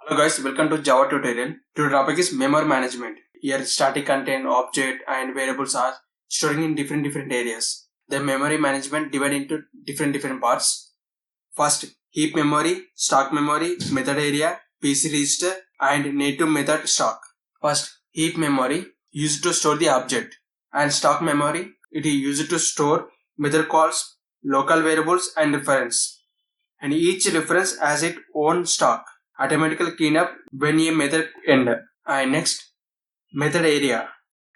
Hello guys, welcome to Java tutorial. Today's topic is memory management. Here static content, object and variables are storing in different areas. The memory management divided into different parts. First, heap memory, stock memory, method area, PC register and native method stock. First, heap memory used to store the object, and stock memory it is used to store method calls, local variables and reference. And each reference has its own stock. Automatically clean up when a method end. And next, method area.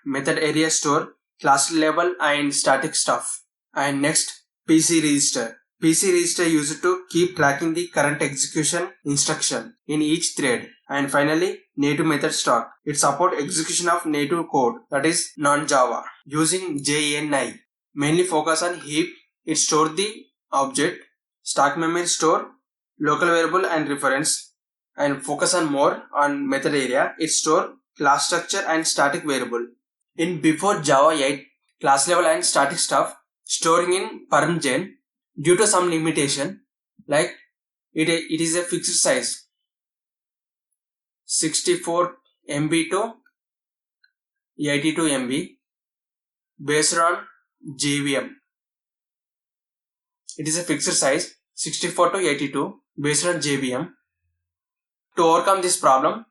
Method area store class level and static stuff. And next, PC register. PC register used to keep tracking the current execution instruction in each thread. And finally, native method stock. It supports execution of native code, that is non-Java, using JNI. Mainly focus on heap. It stores the object. Stock memory store local variable and reference, and focus on more on method area. It store class structure and static variable. In before Java 8, class level and static stuff storing in PermGen due to some limitation, like it is a fixed size 64 MB to 82 MB based on JVM. It is a fixed size 64 to 82 based on JVM. To overcome this problem,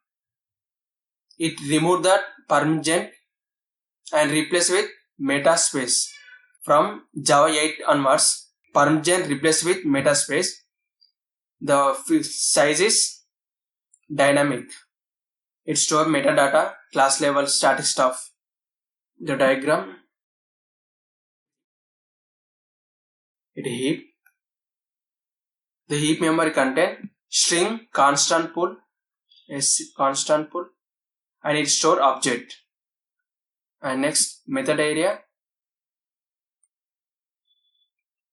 it removed the PermGen and replaced with Metaspace. From Java 8 onwards, PermGen replaced with Metaspace. The size is dynamic. It stores metadata, class level, static stuff. The diagram, it heap. The heap memory contain string, constant pool, and it store object. And next, method area.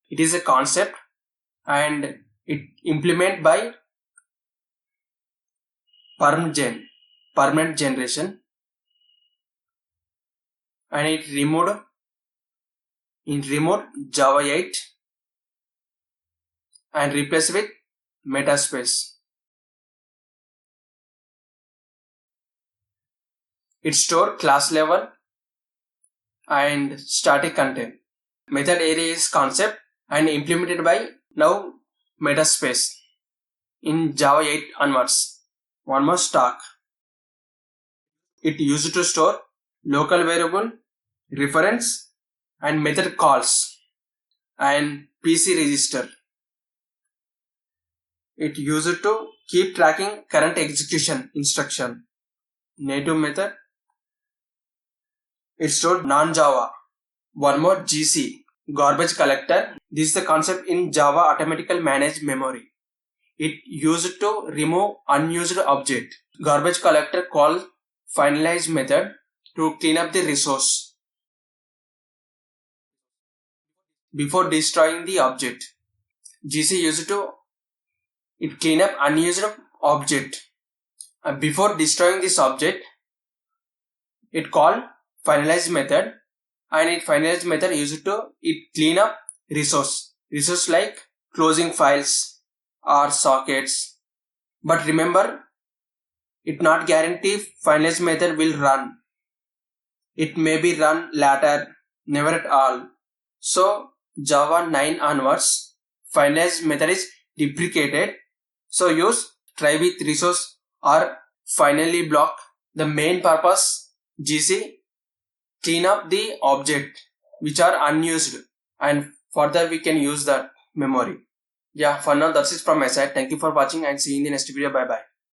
It is a concept and it implement by PermGen, permanent generation, and it removed Java 8 and replaced with Metaspace. It store class level and static content. Method area is concept and implemented by now Metaspace in Java 8 onwards. One more stock. It used to store local variable, reference and method calls and PC register. It used to keep tracking current execution instruction. Native method. It stored non-Java. One more GC, garbage collector. This is the concept in Java automatically managed memory. It used to remove unused object. Garbage collector called finalize method to clean up the resource before destroying the object. GC used to clean up unused object. And before destroying this object, it called finalize method, and it finalize method used to clean up resource like closing files or sockets. But remember, it not guarantee finalize method will run. It may be run later, never at all. So Java 9 onwards, finalize method is deprecated. So use try with resource or finally block. The main purpose GC clean up the object which are unused, and further we can use that memory. Yeah, for now that's it from my side. Thank you for watching and see you in the next video. Bye bye.